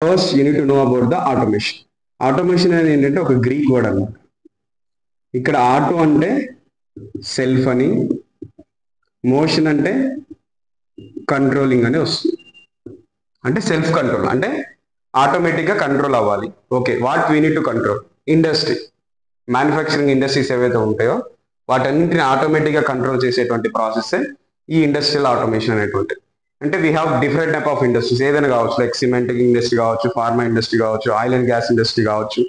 First you need to know about the automation. Automation అనేది ఏంటంటే ఒక గ్రీక్ వర్డ్ అన్నమాట. ఇక్కడ ఆటో అంటే సెల్ఫ్ అని, మోషన్ అంటే కంట్రోలింగ్ అని వస్తుంది. అంటే సెల్ఫ్ కంట్రోల్ అంటే ఆటోమేటిక్గా కంట్రోల్ అవ్వాలి. Okay, what we need to control? Industry, manufacturing industries ఏవైతే ఉంటాయో వాటన్నింటిని ఆటోమేటిక్గా కంట్రోల్ చేసేటువంటి ప్రాసెస్ ఈ ఇండస్ట్రియల్ ఆటోమేషన్ అనేటువంటి. అంటే we have different type of industries, ఏదైనా కావచ్చు, లైక్ సిమెంట్ ఇండస్ట్రీ కావచ్చు, ఫార్మా ఇండస్ట్రీ కావచ్చు, ఆయిల్ అండ్ గ్యాస్ ఇండస్ట్రీ కావచ్చు,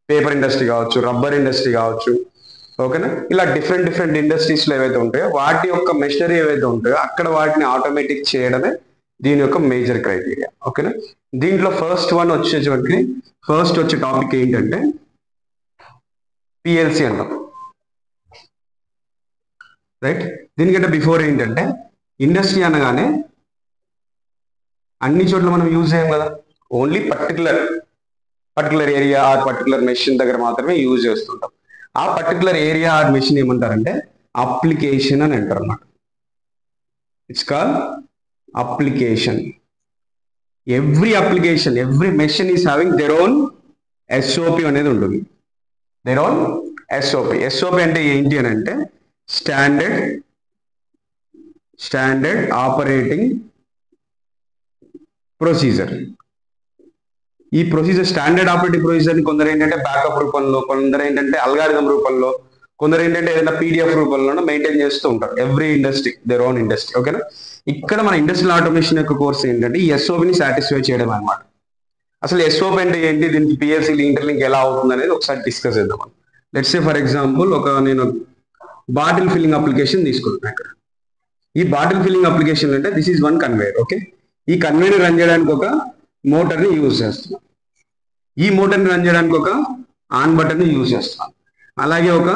పేపర్ ఇండస్ట్రీ కావచ్చు, రబ్బర్ ఇండస్ట్రీ కావచ్చు. ఓకేనా, ఇలా డిఫరెంట్ ఇండస్ట్రీస్లో ఏవైతే ఉంటాయో వాటి యొక్క మెషినరీ ఏవైతే ఉంటాయో అక్కడ వాటిని ఆటోమేటిక్ చేయడమే దీని యొక్క మేజర్ క్రైటీరియా. ఓకేనా, దీంట్లో ఫస్ట్ వచ్చే టాపిక్ ఏంటంటే పిఎల్సి అంటాం. రైట్, దీనికంటే బిఫోర్ ఏంటంటే ఇండస్ట్రీ అనగానే అన్ని చోట్ల మనం యూజ్ చేయం కదా, only particular area or particular machine దగ్గర మాత్రమే యూజ్ చేస్తుంటాం. ఆ పర్టికులర్ ఏరియా ఆర్ మెషిన్ ఏమంటారంటే అప్లికేషన్ అని అంటారు అన్నమాట. It's call application. Every application, every machine is having their own SOP అనేది ఉంటుంది. There own SOP. ఎస్ఓపి అంటే ఏంటి అని అంటే స్టాండర్డ్ ఆపరేటింగ్ ప్రొసీజర్. ఈ ప్రొసీజర్, స్టాండర్డ్ ఆపరేటింగ్ ప్రొసీజర్ని కొందరు ఏంటంటే బ్యాకప్ రూపంలో, కొందరు ఏంటంటే అల్గారిథం రూపంలో, కొందరు ఏంటంటే ఏదైనా పీడిఎఫ్ రూపంలో మెయింటైన్ చేస్తూ ఉంటారు. Every industry their own industry. ఓకేనా, ఇక్కడ మన ఇండస్ట్రియల్ ఆటోమేషన్ యొక్క కోర్స్ ఏంటంటే ఈ ఎస్ఓపిని సాటిస్ఫై చేయడం అనమాట. అసలు ఎస్ఓపి అంటే ఏంటి, దీనికి పిఎల్సి ఇంటర్లింక్ ఎలా అవుతుంది అనేది ఒకసారి డిస్కస్ చేద్దాం. లెట్స్ సే ఫర్ ఎగ్జాంపుల్ నేను బాటిల్ ఫిల్లింగ్ అప్లికేషన్ తీసుకుంటున్నాను. ఇక్కడ ఈ బాటిల్ ఫిల్లింగ్ అప్లికేషన్ అంటే this is one conveyor. Okay, ఈ కన్వేయర్ రన్ చేయడానికి ఒక మోటార్ని యూజ్ చేస్తున్నాం. ఈ మోటార్ని రన్ చేయడానికి ఒక ఆన్ బటన్ని యూజ్ చేస్తున్నాం, అలాగే ఒక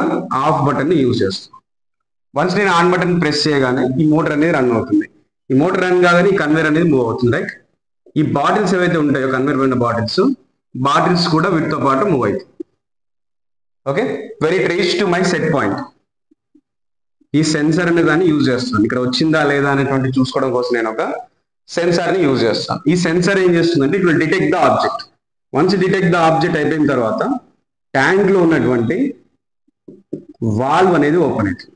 ఆఫ్ బటన్ని యూజ్ చేస్తున్నాం. వన్స్ నేను ఆన్ బటన్ ప్రెస్ చేయగానే ఈ మోటార్ అనేది రన్ అవుతుంది. ఈ మోటార్ రన్ కాగానే ఈ కన్వేయర్ అనేది మూవ్ అవుతుంది. రైట్, ఈ బాటిల్స్ ఏవైతే ఉంటాయో కన్వేయర్ పడిన బాటిల్స్ కూడా వీటితో పాటు మూవ్ అవుతాయి. Okay, very reach to my set point. ఈ సెన్సర్ అనే దాన్ని యూజ్ చేస్తున్నాను. ఇక్కడ వచ్చిందా లేదా అనేటువంటి చూసుకోవడం కోసం నేను ఒక సెన్సార్ని యూజ్ చేస్తాను. ఈ సెన్సార్ ఏం చేస్తుందంటే it will detect the object. Once detect the object అయిపోయిన తర్వాత ట్యాంక్ లో ఉన్నటువంటి వాల్వ్ అనేది ఓపెన్ అవుతుంది.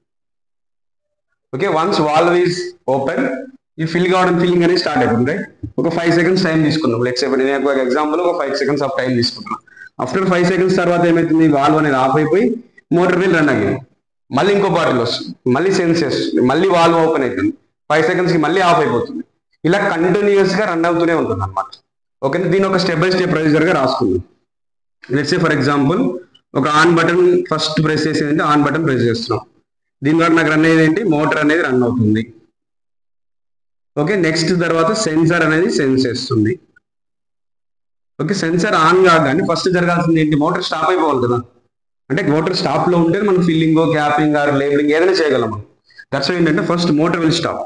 Okay, once valve is open, ఈ ఫిల్లింగ్ అనేది స్టార్ట్ అయిపోతుంది. రైట్, ఒక 5 seconds టైం తీసుకున్నాం. లెట్స్ నేను ఒక ఎగ్జాంపుల్ ఒక 5 seconds ఆఫ్ టైం తీసుకుంటున్నాం. ఆఫ్టర్ 5 seconds తర్వాత ఏమవుతుంది, వాల్వ్ అనేది ఆఫ్ అయిపోయి మోటార్ వీల్ రన్ అయ్యింది. మళ్ళీ ఇంకో బాటిల్ వస్తుంది, మళ్ళీ సెన్స్ చేస్తుంది, మళ్ళీ వాల్వ్ ఓపెన్ అవుతుంది, 5 seconds కి మళ్ళీ ఆఫ్ అయిపోతుంది. ఇలా కంటిన్యూస్ గా రన్ అవుతూనే ఉంటుంది అనమాట. ఓకే, దీని ఒక స్టెప్ బై స్టెప్ ప్రొసీజర్ గా రాసుకుందాం. లెట్స్ సే ఫర్ ఎగ్జాంపుల్ ఒక ఆన్ బటన్ ఫస్ట్ ప్రెస్ చేసేది ఆన్ బటన్ ప్రెస్ చేస్తున్నాం. దీని ద్వారా నాకు రన్ అయ్యేది ఏంటి, మోటార్ అనేది రన్ అవుతుంది. ఓకే, నెక్స్ట్ తర్వాత సెన్సార్ అనేది సెన్స్ చేస్తుంది. ఓకే, సెన్సార్ ఆన్ కాగానే ఫస్ట్ జరగాల్సింది ఏంటి, మోటార్ స్టాప్ అయిపోవాలి కదా. అంటే మోటార్ స్టాప్ లో ఉంటే మనం ఫిల్లింగ్, క్యాపింగ్ ఆర్ లేబులింగ్ ఏదైనా చేయగలం. దట్స్ ఏంటంటే first motor will stop.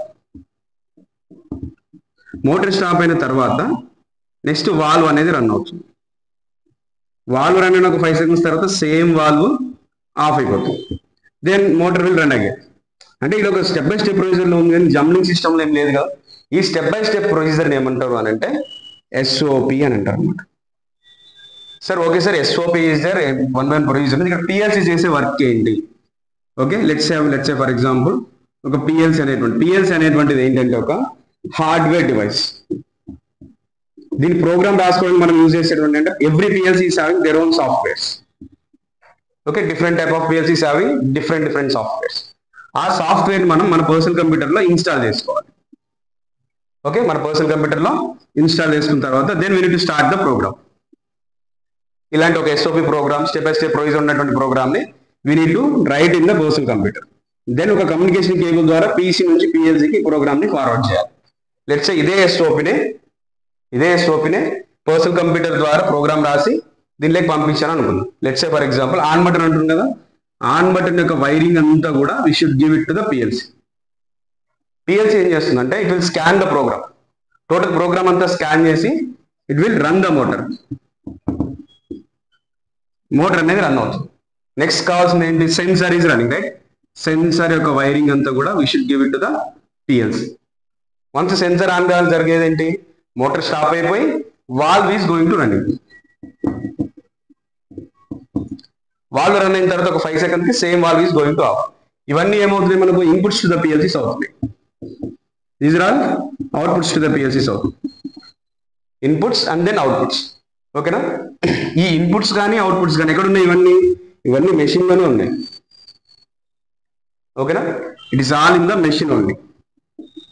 Motor stop అయిన తర్వాత నెక్స్ట్ వాల్వ్ అనేది రన్ అవుతుంది. వాల్వ్ రన్ అయిన ఒక 5 seconds తర్వాత సేమ్ వాల్వ్ ఆఫ్ అయిపోతుంది. Then motor will run again. అంటే ఇది ఒక స్టెప్ బై స్టెప్ ప్రొసీజర్ లో ఉంది, కానీ జంబ్లింగ్ సిస్టమ్ లో ఏం లేదు కదా. ఈ స్టెప్ బై స్టెప్ ప్రొసీజర్ ఏమంటారు అని అంటే ఎస్ఓపి అని అంటారు అనమాట. Sir okay sir, SOP is their one procedure. ఇక్కడ పిఎల్సి చేసే వర్క్ ఏంటి? Okay, let's say for example ఒక పిఎల్సి అనేటువంటిది ఏంటంటే ఒక హార్డ్వేర్ డివైస్. దీని ప్రోగ్రామ్ రాసుకోవడానికి మనం యూజ్ చేసేటువంటి అంటే every PLC is having their own softwares. Okay, different type of PLCs having different softwares. ఆ సాఫ్ట్వేర్ మనం మన పర్సనల్ కంప్యూటర్ లో ఇన్స్టాల్ చేసుకోవాలి. ఓకే, మన పర్సనల్ కంప్యూటర్ లో ఇన్స్టాల్ చేసుకున్న తర్వాత then we need to start the program. ఇలాంటి ఒక SOP program, step by step procedure ఉన్నటువంటి ప్రోగ్రామ్ ని we need to write in the personal computer. Then ఒక కమ్యూనికేషన్ కేబుల్ ద్వారా పీసీ నుంచి పిఎల్సీకి ప్రోగ్రామ్ ని ఫార్వర్డ్ చేయాలి. లెట్స్ సే ఇదే ఎస్ఓపినే పర్సనల్ కంప్యూటర్ ద్వారా ప్రోగ్రామ్ రాసి దీనిలోకి పంపించాను అనుకుందాం. Let's say for example on button అంటుంది కదా, ఆన్ బటన్ యొక్క వైరింగ్ అంతా కూడా we should give it to the PLC. PLC ఏం చేస్తుందంటే it will scan the program. Total program అంతా స్కాన్ చేసి it will run the motor అనేది రన్ అవుతుంది. నెక్స్ట్ కావాల్సింది ఏంటి, sensor is running. Right, sensor యొక్క వైరింగ్ అంతా కూడా we should give it to the PLC. Once sensor on కావాలి జరిగేది ఏంటి, మోటార్ స్టాప్ అయిపోయి valve is going to running. Valve run అయిన తర్వాత ఒక 5 seconds కి same valve is going to off. ఇవన్నీ ఏమవుతున్నాయి మనకు ఇన్పుట్స్ టు ద పిఎల్సీస్ అవుతున్నాయి. These are all outputs to the PLCs అవుతుంది. Inputs and then outputs. ఓకేనా? ఈ ఇన్పుట్స్ కానీ అవుట్పుట్స్ కానీ ఎక్కడ ఉన్నాయి? ఇవన్నీ మెషిన్ లోనే ఉన్నాయి. ఓకేనా? It is all in the machine only.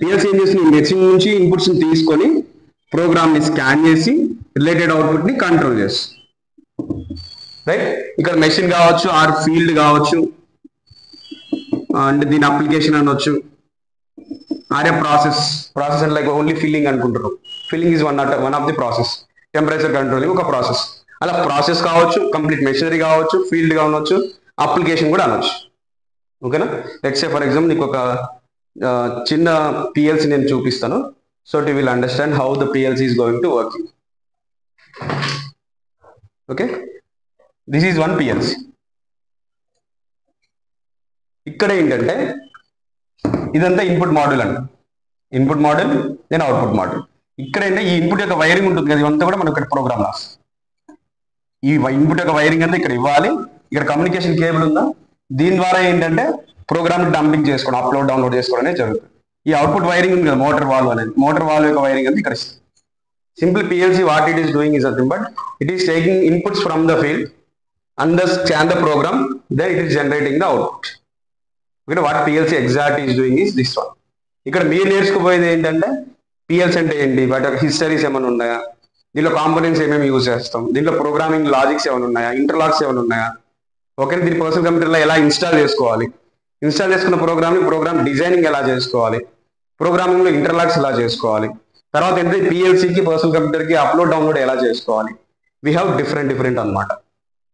PLC ఏం చేస్తుంది? మెషిన్ నుంచి ఇన్పుట్స్ ని తీసుకొని ప్రోగ్రామ్ ని స్కాన్ చేసి రిలేటెడ్ అవుట్పుట్ ని కంట్రోల్ చేస్తుంది. రైట్? ఇక్కడ మెషిన్ కావచ్చు, ఆర్ ఫీల్డ్ కావచ్చు, అంటే దీని అప్లికేషన్ అనొచ్చు, or a process and like only filling అనుకుంటారు. Filling is one of the process. Temperature controlling ఒక ప్రాసెస్. అలా ప్రాసెస్ కావచ్చు, కంప్లీట్ మెషినరీ కావచ్చు, ఫీల్డ్ కావచ్చు, అప్లికేషన్ కూడా అనొచ్చు. ఓకేనా? లెట్స్ సే ఫర్ ఎగ్జాంపుల్ నీకు ఒక చిన్న పిఎల్సీ నేను చూపిస్తాను. So to will understand how the PLC is going to working. Okay, this is one PLC. ఇక్కడ ఏంటంటే ఇదంతా ఇన్పుట్ మాడ్యూల్ అండి. Input module then output module. ఇక్కడ ఏంటంటే ఈ ఇన్పుట్ యొక్క వైరింగ్ ఉంటుంది కదా, ఇవంతా కూడా మనం ఇక్కడ ప్రోగ్రామ్ రాస్తాం. ఈ ఇన్పుట్ యొక్క వైరింగ్ అంతా ఇక్కడ ఇవ్వాలి. ఇక్కడ కమ్యూనికేషన్ కేబుల్ ఉందా, దీని ద్వారా ఏంటంటే ప్రోగ్రామ్ డంపింగ్ చేసుకోవడం, అప్లోడ్ డౌన్లోడ్ చేసుకోవడం అనేది జరుగుతుంది. ఈ అవుట్పుట్ వైరింగ్ ఉంది కదా, మోటార్ వాల్వ్ అనేది, మోటార్ వాల్వ్ యొక్క వైరింగ్ అంతా ఇక్కడ ఇస్తుంది. Simple PLC what it is doing is nothing but it is taking inputs from the field and thus scan the program, then it is generating the output. Okay, what PLC exactly is doing is this one. ఇక్కడ మీరు నేర్చుకోబోయేది ఏంటంటే PLC అంటే ఏంటి, వాటి యొక్క histories ఏమైనా ఉన్నాయా, దీంట్లో కాంపోనెంట్స్ ఏమేమి యూజ్ చేస్తాం, దీంట్లో ప్రోగ్రామింగ్ లాజిక్స్ ఏమైనా ఉన్నాయా, ఇంటర్లాక్స్ ఏమైనా ఉన్నాయా, ఓకే, దీని పర్సనల్ కంప్యూటర్లో ఎలా ఇన్స్టాల్ చేసుకోవాలి, ఇన్స్టాల్ చేసుకున్న ప్రోగ్రామ్ డిజైనింగ్ ఎలా చేసుకోవాలి, ప్రోగ్రామింగ్లో ఇంటర్లాక్స్ ఎలా చేసుకోవాలి, తర్వాత ఏంటంటే పిఎల్సీకి పర్సనల్ కంప్యూటర్కి అప్లోడ్ డౌన్లోడ్ ఎలా చేసుకోవాలి. వీ హ్యావ్ డిఫరెంట్ అనమాట.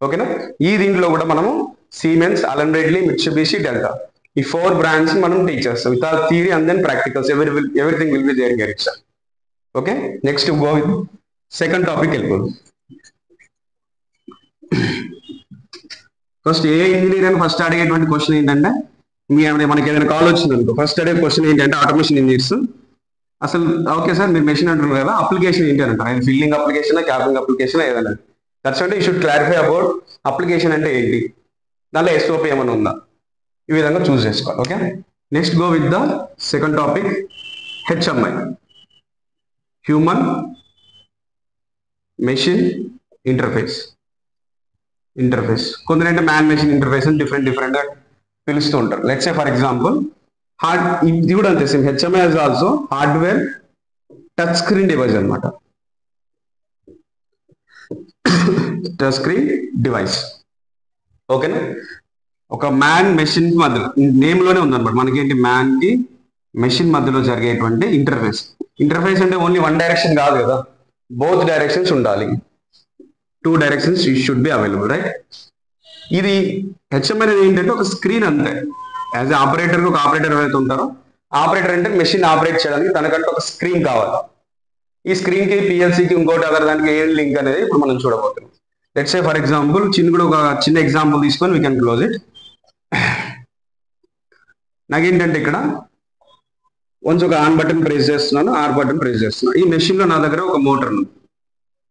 ఓకేనా? ఈ దీంట్లో కూడా మనము Siemens, Allen Bradley, Mitsubishi, Delta ఈ 4 బ్రాండ్స్ మనం టీచ్ చేస్తాం with our theory and then practicals. Everything will be there in your exam. Okay, next go with second topic వెళ్ళిపోదు. ఫస్ట్ ఏ ఇంజనీర్ అని ఫస్ట్ అడిగేటువంటి క్వశ్చన్ ఏంటంటే, మనకి ఏదైనా call వచ్చింది అనుకో, ఫస్ట్ అడిగే క్వశ్చన్ ఏంటంటే ఆటోమేషన్ ఇంజనీర్స్ అసలు ఓకే సార్ మీరు మెషిన్ అంటున్నారు కదా, అప్లికేషన్ ఏంటి అని అంటారు. ఫిల్లింగ్ అప్లికేషన్, క్యాపింగ్ అప్లికేషన్ ఏదైనా. దట్స్ అంటే you should clarify about application అంటే ఏంటి, దాంట్లో ఎస్ఓపి ఏమైనా ఉందా, ఈ విధంగా చూస్ చేసుకోవాలి. Okay, next go with the second topic HMI, human machine interface. కొందరంటే మ్యాన్ మెషిన్ ఇంటర్ఫేస్ అని డిఫరెంట్ గా పిలుస్తూ ఉంటారు. లెట్స్ సే ఫర్ ఎగ్జాంపుల్ ఇది కూడా అంతే same. HMI is also hardware touch screen device అనమాట. Touch screen device. ఓకేనా? ఒక మ్యాన్ మెషిన్ మధ్యలో, నేమ్ లోనే ఉందన్నమాట మనకేంటి, మ్యాన్ కి మెషిన్ మధ్యలో జరిగేటువంటి ఇంటర్ఫేస్. అంటే ఓన్లీ వన్ డైరెక్షన్ కాదు కదా, బోత్ డైరెక్షన్స్ ఉండాలి. 2 directions should be available, right? ఇది హెచ్ఎంఐ అనేది ఏంటంటే ఒక స్క్రీన్ అంతే. యాజ్ ఏ ఆపరేటర్, ఒక ఆపరేటర్ ఎవరైతే ఉంటారో, ఆపరేటర్ అంటే మెషిన్ ఆపరేట్ చేయడానికి తనకంటే ఒక స్క్రీన్ కావాలి. ఈ స్క్రీన్ కి పిఎల్సీకి ఇంకోటి అదర్ దానికి ఏం లింక్ అనేది ఇప్పుడు మనం చూడబోతున్నాం. లెట్స్ సే ఫర్ ఎగ్జాంపుల్ ఒక చిన్న ఎగ్జాంపుల్ తీసుకొని వీ కెన్ క్లోజ్ ఇట్. నాకేంటంటే ఇక్కడ వన్స్ ఒక ఆన్ బటన్ ప్రెస్ చేస్తున్నాను, ఆర్ బటన్ ప్రెస్ చేస్తున్నాను. ఈ మెషిన్ లో నా దగ్గర ఒక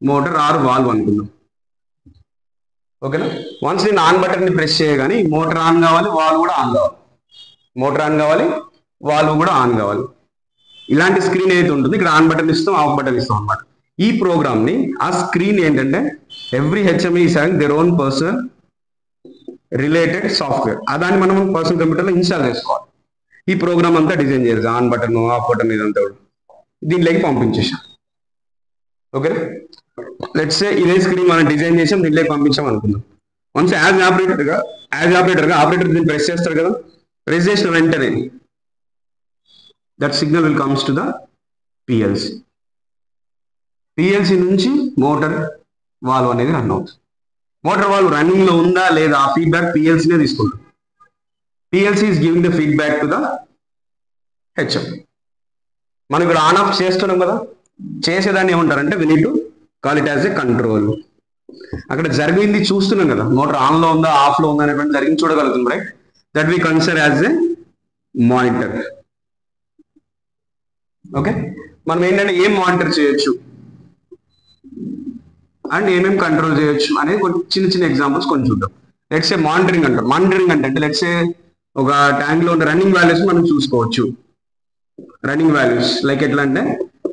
మోటార్ ఆర్ వాల్వ్ అనుకుందాం. ఓకేనా? వన్స్ నేను ఆన్ బటన్ ని ప్రెస్ చేయగానే మోటార్ ఆన్ కావాలి, వాల్వ్ కూడా ఆన్ కావాలి. మోటార్ ఆన్ కావాలి, వాల్వ్ కూడా ఆన్ కావాలి. ఇలాంటి స్క్రీన్ ఏదైతే ఉంటుంది, ఇక్కడ ఆన్ బటన్ ఇస్తాం, ఆఫ్ బటన్ ఇస్తాం అనమాట. ఈ ప్రోగ్రామ్ ని, ఆ స్క్రీన్ ఏంటంటే every HMI is having their own personal related software. దాన్ని మనం పర్సనల్ కంప్యూటర్లో ఇన్స్టాల్ చేసుకోవాలి. ఈ ప్రోగ్రామ్ అంతా డిజైన్ చేయాలి, ఆన్ బటన్, ఆఫ్ బటన్ ఇదంతా కూడా దీనిలోకి పంపించేసాం. ఓకే, లెట్స్ సే ఇదే స్క్రీన్ మనం డిజైన్ చేసాం, దీనిలోకి పంపించాం అనుకుందాం. వన్స్ యాజ్ ఆపరేటర్ గా ఆపరేటర్ దీన్ని ప్రెస్ చేస్తారు కదా, ప్రెస్ చేసిన వెంటనే that signal will comes to the PLC నుంచి మోటార్ వాల్వ్ అనేది రన్ అవుతుంది. మోటార్ వాల్వ్ రన్నింగ్ లో ఉందా లేదా ఆ ఫీడ్బ్యాక్ పిఎల్సీనే తీసుకుంటుంది. PLC is giving the feedback to the HM. మనం ఇక్కడ ఆన్ ఆఫ్ చేస్తున్నాం కదా, చేసేదాన్ని ఏమంటారంటే we need to call it as a control. అక్కడ జరిగింది చూస్తున్నాం కదా, మోటార్ ఆన్ లో ఉందా ఆఫ్ లో ఉందా అనేటువంటి జరిగింది చూడగలుగుతుంది, right? That we consider as a monitor. Okay, మనం ఏంటంటే ఏం మానిటర్ చేయొచ్చు, అండ్ ఏమేమి కంట్రోల్ చేయొచ్చు అనేది చిన్న చిన్న ఎగ్జాంపుల్స్ కొన్ని చూద్దాం. లెట్స్ ఏ మానిటరింగ్ అంటారు. మానిటరింగ్ అంటే లెట్స్ ఏ ఒక ట్యాంక్ లో ఉన్న రన్నింగ్ వాల్యూస్ మనం చూసుకోవచ్చు. రన్నింగ్ వాల్యూస్ లైక్ ఎట్లా అంటే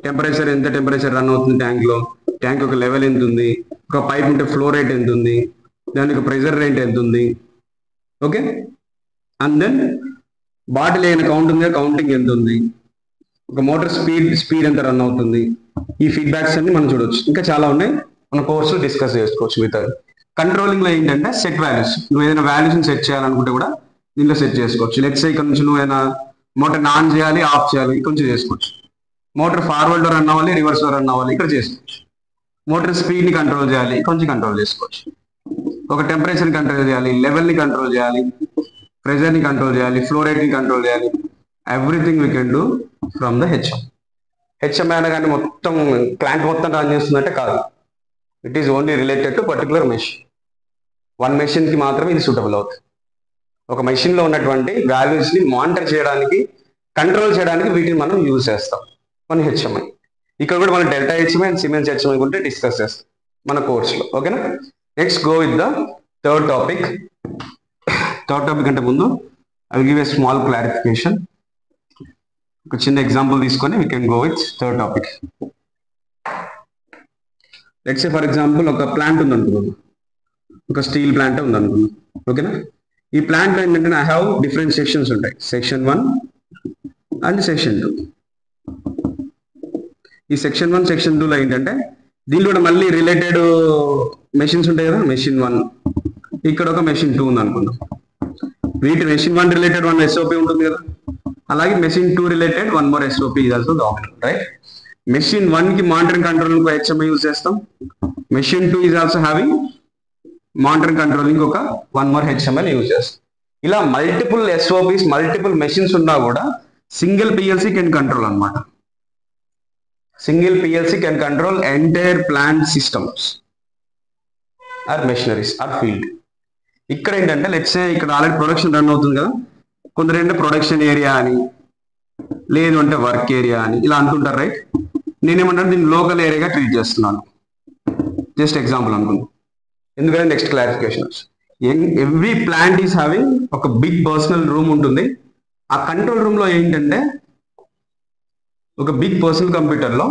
టెంపరేచర్, ఎంత టెంపరేచర్ రన్ అవుతుంది ట్యాంక్ లో, ట్యాంక్ యొక్క లెవెల్ ఎంత ఉంది, ఒక పైప్ ఉంటే ఫ్లో రేట్ ఎంత ఉంది, దాని యొక్క ప్రెషర్ రేట్ ఎంత ఉంది. ఓకే, అండ్ దెన్ బాటిల్ అయిన కౌంట్ ఉంది, కౌంటింగ్ ఎంత ఉంది, ఒక మోటార్ స్పీడ్ ఎంత రన్ అవుతుంది. ఈ ఫీడ్బ్యాక్స్ అన్ని మనం చూడవచ్చు. ఇంకా చాలా ఉన్నాయి, మన కోర్సు డిస్కస్ చేసుకోవచ్చు. విత్ కంట్రోలింగ్ లో ఏంటంటే సెట్ వాల్యూస్, నువ్వు ఏదైనా వాల్యూస్ సెట్ చేయాలనుకుంటే కూడా దీనిలో సెట్ చేసుకోవచ్చు. లెట్స్ ఇక్కడ నుంచి నువ్వు ఏదైనా మోటార్ ఆన్ చేయాలి, ఆఫ్ చేయాలి, కొంచెం చేసుకోవచ్చు. మోటార్ ఫార్వర్డ్ లో రన్ అవ్వాలి, రివర్స్ లో రన్ అవ్వాలి, ఇక్కడ చేసుకోవచ్చు. మోటార్ స్పీడ్ ని కంట్రోల్ చేయాలి, కొంచెం కంట్రోల్ చేసుకోవచ్చు. ఒక టెంపరేచర్ ని కంట్రోల్ చేయాలి, లెవెల్ ని కంట్రోల్ చేయాలి, ప్రెషర్ ని కంట్రోల్ చేయాలి, ఫ్లో రేట్ ని కంట్రోల్ చేయాలి. Everything we can do from the HM. HM అనగానే మొత్తం ప్లాంట్ మొత్తం రన్ చేస్తుందంటే కాదు. It is only related to particular machine. One machine కి మాత్రమే ఇది సూటబుల్ అవుతుంది. ఒక మెషిన్ లో ఉన్నటువంటి వాల్యూస్ ని మానిటర్ చేయడానికి, కంట్రోల్ చేయడానికి వీటిని మనం యూజ్ చేస్తాం మన హెచ్ఎంఐ. ఇక్కడ కూడా మనం delta HMI and siemens HMI గురించి డిస్కస్ చేస్తాం మన కోర్సులో. ఓకేనా, next go with the third topic. Third topic అంటే ముందు I will give a small clarification. ఒక చిన్న ఎగ్జాంపుల్ తీసుకొని we can go with third topic. Let's say for example ఒక ప్లాంట్ ఉంది అనుకున్నాం, ఒక స్టీల్ ప్లాంట్ ఉంది అనుకున్నాం. ఓకేనా, ఈ ప్లాంట్ ఏంటంటే ఐ హ్యావ్ డిఫరెంట్ సెక్షన్స్ ఉంటాయి, సెక్షన్ 1 అండ్ సెక్షన్ 2. ఈ సెక్షన్ 1 సెక్షన్ 2 లో ఏంటంటే దీనిలో కూడా మళ్ళీ రిలేటెడ్ మెషిన్స్ ఉంటాయి కదా. మెషిన్ 1 ఇక్కడ ఒక మెషిన్ 2 ఉంది అనుకున్నాం. వీటి మెషిన్ 1 రిలేటెడ్ 1 SOP ఉంటుంది కదా, అలాగే machine 2 related 1 more SOP is also dominant, right? Machine 1 కి మానిటరింగ్ కంట్రోలింగ్ HMI యూజ్ చేస్తాం. Machine 2 is also having monitoring controlling ఒక 1 more HMI యూజ్ చేస్తాం. ఇలా మల్టిపుల్ SOPs, మల్టిపుల్ మెషిన్స్ ఉన్నా కూడా సింగిల్ PLC కెన్ కంట్రోల్ అన్నమాట. Single PLC can control entire plant systems or machineries or field. ఇక్కడ ఏంటంటే let's say ఇక్కడ ఆల్రెడీ ప్రొడక్షన్ రన్ అవుతుంది కదా, కొందరు ఏంటంటే ప్రొడక్షన్ ఏరియా అని, లేదు అంటే వర్క్ ఏరియా అని ఇలా అంటుంటారు, రైట్? నేనేమంటాను దీన్ని లోకల్ ఏరియాగా ట్రీట్ చేస్తున్నాను. జస్ట్ ఎగ్జాంపుల్ అనుకుందాం, ఎందుకంటే next clarification. Every plant is having ఒక బిగ్ పర్సనల్ రూమ్ ఉంటుంది. ఆ కంట్రోల్ రూమ్ లో ఏంటంటే ఒక బిగ్ పర్సనల్ కంప్యూటర్లో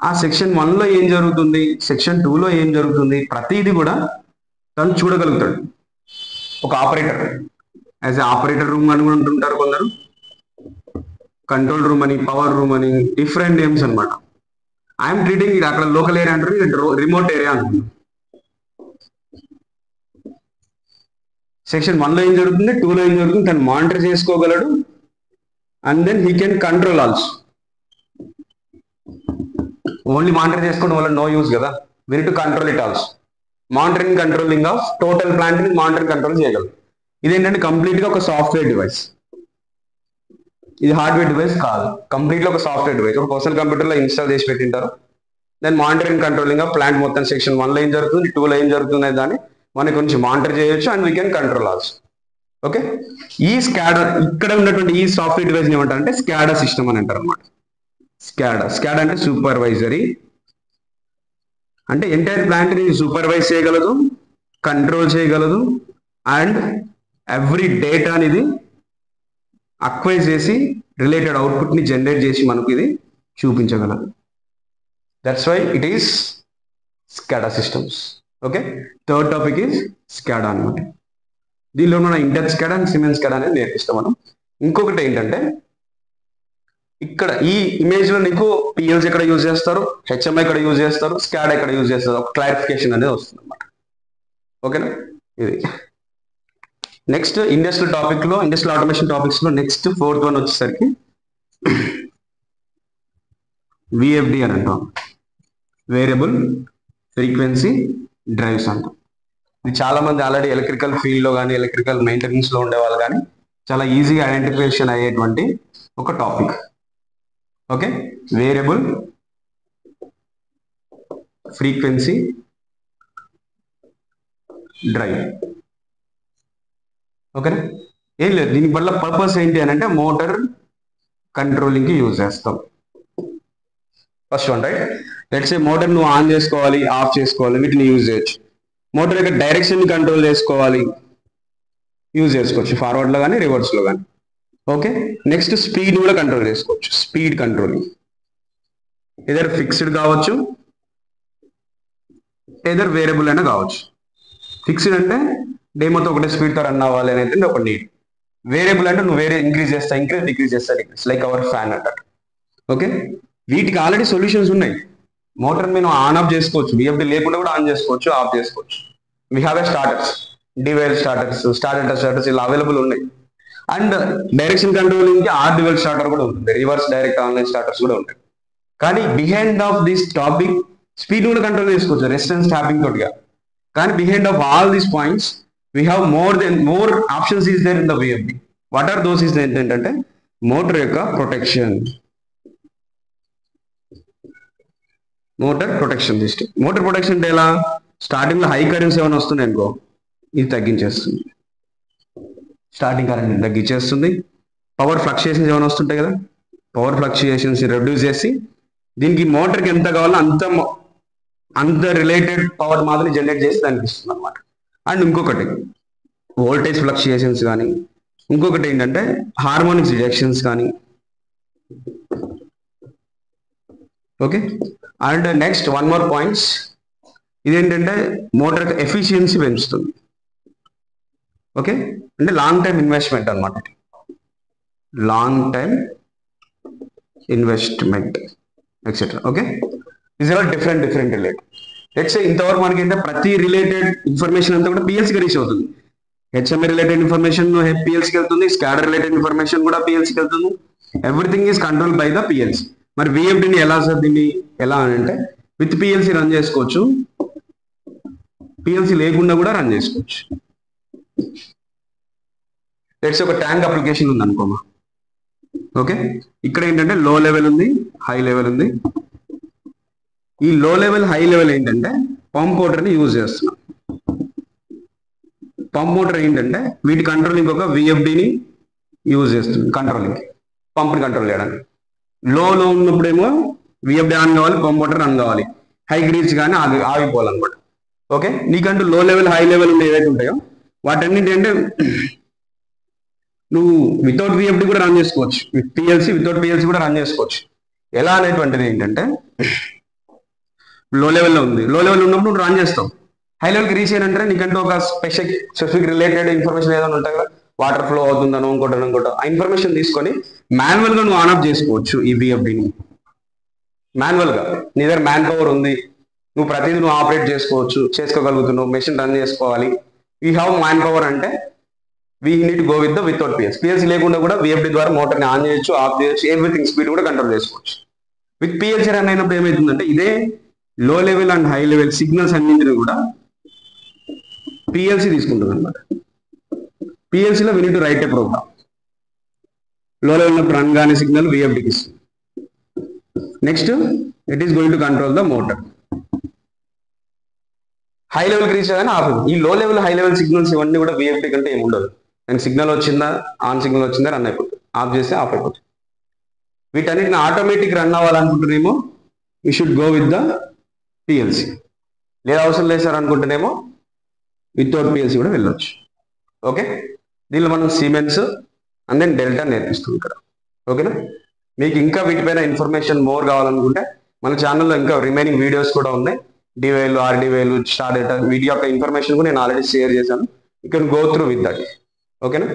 ఆ సెక్షన్ 1 లో ఏం జరుగుతుంది, సెక్షన్ 2 లో ఏం జరుగుతుంది, ప్రతిదీ కూడా తను చూడగలుగుతాడు. ఒక operator, as a operator room అని కూడా ఉంటుంటారు కొందరు, కంట్రోల్ రూమ్ అని, పవర్ రూమ్ అని, డిఫరెంట్ నేమ్స్ అనమాట. ఐఎమ్ ట్రీటింగ్ ఇది అక్కడ లోకల్ ఏరియా అంటారు, ఇది రిమోట్ ఏరియా అనుకుంటాం. సెక్షన్ 1 లో ఏం జరుగుతుంది, 2 లో ఏం జరుగుతుంది తను మానిటర్ చేసుకోగలడు. And then he can control also. Only monitor చేసుకోవడం వల్ల నో యూజ్ కదా, we need to control it also. Monitoring controlling of total plant ని మానిటరింగ్ కంట్రోల్ చేయగలరు. ఇదేంటంటే కంప్లీట్ గా ఒక సాఫ్ట్వేర్ డివైస్, ఇది హార్డ్వేర్ డివైస్ కాదు, కంప్లీట్ గా ఒక సాఫ్ట్వేర్ డివైస్. ఒక పర్సనల్ కంప్యూటర్ లో ఇన్స్టాల్ చేసి పెట్టింటారు. Then monitoring controlling of plant మొత్తం సెక్షన్ 1 లో ఏం జరుగుతుంది, 2 లో ఏం జరుగుతుంది దాన్ని మనకి కొంచెం మానిటర్ చేయొచ్చు and we can control also. Okay, ఈ స్కాడా, ఇక్కడ ఉన్నటువంటి ఈ సాఫ్ట్వేర్ డివైస్ ఏమంటారంటే స్కాడా సిస్టమ్ అని అంటారు అనమాట. స్కాడా అంటే సూపర్వైజరీ, అంటే ఎంటైర్ ప్లాంట్ ని సూపర్వైజ్ చేయగలదు, కంట్రోల్ చేయగలదు అండ్ ఎవ్రీ డేటా అనేది అక్వైజ్ చేసి రిలేటెడ్ అవుట్పుట్ ని జనరేట్ చేసి మనకు ఇది చూపించగలదు. That's why it is SCADA systems. Okay, third topic is SCADA అనమాట. దీనిలో మనం inter SCADA and Siemens SCADA అనేది నేర్పిస్తాం మనం. ఇంకొకటి ఏంటంటే ఇక్కడ ఈ ఇమేజ్ లో నీకు పిఎల్సి ఎక్కడ యూజ్ చేస్తారు, హెచ్ఎంఐ ఎక్కడ యూజ్ చేస్తారు, స్కాడా ఎక్కడ యూజ్ చేస్తారు, ఒక క్లారిఫికేషన్ అనేది వస్తుంది అనమాట. ఓకేనా, ఇది నెక్స్ట్ ఇండస్ట్రియల్ టాపిక్ లో, ఇండస్ట్రియల్ ఆటోమేషన్ టాపిక్స్ లో నెక్స్ట్ 4th వన్ వచ్చేసరికి VFD అని అంటాం, వేరియబుల్ ఫ్రీక్వెన్సీ డ్రైవ్స్ అంటాం. ఇది చాలా మంది ఆల్రెడీ ఎలక్ట్రికల్ ఫీల్డ్ లో కానీ, ఎలక్ట్రికల్ మెయింటెనెన్స్ లో ఉండే వాళ్ళు కానీ చాలా ఈజీగా ఐడెంటిఫికేషన్ అయ్యేటువంటి ఒక topic. Okay, variable frequency drive. ఓకేనా, ఏం లేదు, దీని వల్ల పర్పస్ ఏంటి అని అంటే మోటార్ కంట్రోలింగ్ కి యూజ్ చేస్తాం. First one, right? Let's say motor నువ్వు ఆన్ చేసుకోవాలి, ఆఫ్ చేసుకోవాలి, వీటిని యూజ్ చేయొచ్చు. మోటార్ యొక్క డైరెక్షన్ కంట్రోల్ చేసుకోవాలి, యూజ్ చేసుకోవచ్చు, ఫార్వర్డ్ లో కానీ రివర్స్ లో కానీ. ఓకే, నెక్స్ట్ స్పీడ్ కూడా కంట్రోల్ చేసుకోవచ్చు. స్పీడ్ కంట్రోలింగ్ ఏదర్ ఫిక్స్డ్ కావచ్చు, ఏదర్ వేరియబుల్ అయినా కావచ్చు. ఫిక్స్డ్ అంటే డేమోతో ఒకటే స్పీడ్తో రన్ అవ్వాలి అనేది ఒక నీడ్. వేరియబుల్ అంటే నువ్వు వేరే ఇంక్రీజ్ చేస్తా, ఇంక్రీజ్ డిక్రీజ్ చేస్తా, డిక్రీజ్, లైక్ అవర్ ఫ్యాన్ అంటారు. ఓకే, వీటికి ఆల్రెడీ సొల్యూషన్స్ ఉన్నాయి. మోటార్ మేము ఆన్ ఆఫ్ చేసుకోవచ్చు, విఎఫ్డి లేకుండా కూడా ఆన్ చేసుకోవచ్చు, ఆఫ్ చేసుకోవచ్చు. వీ హ్యావ్ ఎ స్టార్టర్స్, డివైల్ స్టార్టర్స్, స్టార్టర్స్ ఇలా అవైలబుల్ ఉన్నాయి. అండ్ డైరెక్షన్ కంట్రోలింగ్ కి డివైల్ స్టార్టర్ కూడా ఉంటుంది, రివర్స్ డైరెక్ట్ ఆన్లైన్ స్టార్టర్స్ కూడా ఉంటాయి. కానీ behind of this topic speed కూడా కంట్రోల్ చేసుకోవచ్చు రెసిస్టెన్స్ ట్యాపింగ్ తోటిగా. కానీ behind of all these points we have more options is there in the VFD. What are those is ఏంటంటే మోటార్ యొక్క protection, motor protection system. Motor protection అంటే ఎలా? Starting లో high currents ఏమైనా వస్తున్నాయి అనుకో, ఇది తగ్గించేస్తుంది, స్టార్టింగ్ కరెంట్ తగ్గించేస్తుంది. పవర్ ఫ్లక్చుయేషన్స్ ఏమైనా వస్తుంటాయి కదా, పవర్ ఫ్లక్చుయేషన్స్ రెడ్యూస్ చేసి దీనికి మోటార్కి ఎంత కావాలో అంత రిలేటెడ్ పవర్ మాత్రం జనరేట్ చేసి దానికి ఇస్తుంది అనమాట. అండ్ ఇంకొకటి వోల్టేజ్ ఫ్లక్చుయేషన్స్ కానీ, ఇంకొకటి ఏంటంటే హార్మోనిక్స్ రిజెక్షన్స్ కానీ. Okay, and next one more points, ఇదేంటంటే మోటార్ యొక్క ఎఫిషియన్సీ పెంచుతుంది. ఓకే, అంటే లాంగ్ టైం ఇన్వెస్ట్మెంట్ అనమాట, long time investment etcetera. Okay, these are different related. Let's say ఇంతవరకు మనకి ఏంటంటే ప్రతి రిలేటెడ్ ఇన్ఫర్మేషన్ అంతా కూడా పిఎల్సీకి రీచ్ అవుతుంది. హెచ్ఎంఐ రిలేటెడ్ ఇన్ఫర్మేషన్ పిఎల్సీకి వెళ్తుంది, స్కాడర్ రిలేటెడ్ ఇన్ఫర్మేషన్ కూడా పిఎల్సీకి వెళ్తుంది. Everything is control by the PLC. మరి విఎఫ్డిని ఎలా సార్ దీన్ని ఎలా అని అంటే విత్ పిఎల్సీ రన్ చేసుకోవచ్చు, పిఎల్సీ లేకుండా కూడా రన్ చేసుకోవచ్చు. లెట్స్ ఒక ట్యాంక్ అప్లికేషన్ ఉంది అనుకోమా. ఓకే, ఇక్కడ ఏంటంటే లో లెవెల్ ఉంది, హై లెవెల్ ఉంది. ఈ లో లెవెల్ హై లెవెల్ ఏంటంటే పంప్ మోటార్ని యూజ్ చేస్తున్నాం. పంప్ మోటార్ ఏంటంటే వీటి కంట్రోలింగ్ ఒక విఎఫ్డిని యూజ్ చేస్తుంది, కంట్రోలింగ్ పంప్ని కంట్రోల్ చేయడానికి. లోలో ఉన్నప్పుడేమో విఎఫ్డి ఆన్ కావాలి, పంప్ మోటార్ రన్ కావాలి, హైకి రీచ్ కానీ ఆగిపోవాలన్నమాట. ఓకే, నీకంటూ లో లెవెల్ హై లెవెల్ ఉండే ఏదైతే ఉంటాయో వాటన్నింటి అంటే నువ్వు వితౌట్ విఎఫ్డి కూడా రన్ చేసుకోవచ్చు, వితౌట్ పిఎల్సీ కూడా రన్ చేసుకోవచ్చు. ఎలా అనేటువంటిది ఏంటంటే లో లెవెల్లో ఉంది, లో లెవెల్ ఉన్నప్పుడు నువ్వు రన్ చేస్తావు. హై లెవెల్కి రీచ్ అయినంటే నీకంటూ ఒక స్పెసిఫిక్ రిలేటెడ్ ఇన్ఫర్మేషన్ ఏదైనా ఉంటాయి కదా, వాటర్ ఫ్లో అవుతుందనో ఇంకోటో ఆ ఇన్ఫర్మేషన్ తీసుకొని మాన్యువల్ గా నువ్వు ఆన్ ఆఫ్ చేసుకోవచ్చు. ఈ విఎఫ్డిని మాన్యువల్ గా నీ దగ్గర మ్యాన్ పవర్ ఉంది, నువ్వు ప్రతిదీ నువ్వు ఆపరేట్ చేసుకోగలుగుతున్నావు, మెషిన్ రన్ చేసుకోవాలి. వీ హ్యావ్ మ్యాన్ పవర్ అంటే we need go with without PLC లేకుండా కూడా విఎఫ్డి ద్వారా మోటార్ని ఆన్ చేయొచ్చు, ఆఫ్ చేయొచ్చు, ఎవ్రీథింగ్ స్పీడ్ కూడా కంట్రోల్ చేసుకోవచ్చు. విత్ పిఎల్సీ రన్ అయినప్పుడు ఏమవుతుందంటే ఇదే low level and high level signals అన్నింటినీ కూడా పిఎల్సీ తీసుకుంటుంది అనమాట. పిఎల్సీలో we need to write a program. Low level ఉన్నప్పుడు రన్ కానీ సిగ్నల్ విఎఫ్డికి ఇస్తుంది. Next it is going to control the motor. High లెవెల్కి రీచ్ అయ్యాని ఆఫ్. ఈ లో లెవెల్ హై లెవెల్ సిగ్నల్స్ ఇవన్నీ కూడా విఎఫ్డి కంటే ఏమి ఉండదు. దానికి సిగ్నల్ వచ్చిందా, ఆన్ సిగ్నల్ వచ్చిందా రన్ అయిపోతుంది, ఆఫ్ చేస్తే ఆఫ్ అయిపోతుంది. వీటన్నిటిని ఆటోమేటిక్ రన్ అవ్వాలనుకుంటున్నామో you should go with the PLC. లేదా అవసరం లేదు సార్ అనుకుంటేనేమో వితౌట్ పిఎల్సీ కూడా వెళ్ళొచ్చు. ఓకే, దీనిలో మనం సిమెన్స్ అండ్ దెన్ డెల్టా నేర్పిస్తుంది ఇక్కడ. ఓకేనా, మీకు ఇంకా వీటిపైన ఇన్ఫర్మేషన్ మోర్ కావాలనుకుంటే మన ఛానల్లో ఇంకా రిమైనింగ్ వీడియోస్ కూడా ఉన్నాయి. డివైలు, ఆర్డివైలు, స్టార్ డేటా వీటి యొక్క ఇన్ఫర్మేషన్ కూడా నేను ఆల్రెడీ షేర్ చేశాను. You can go through with that. ఓకేనా.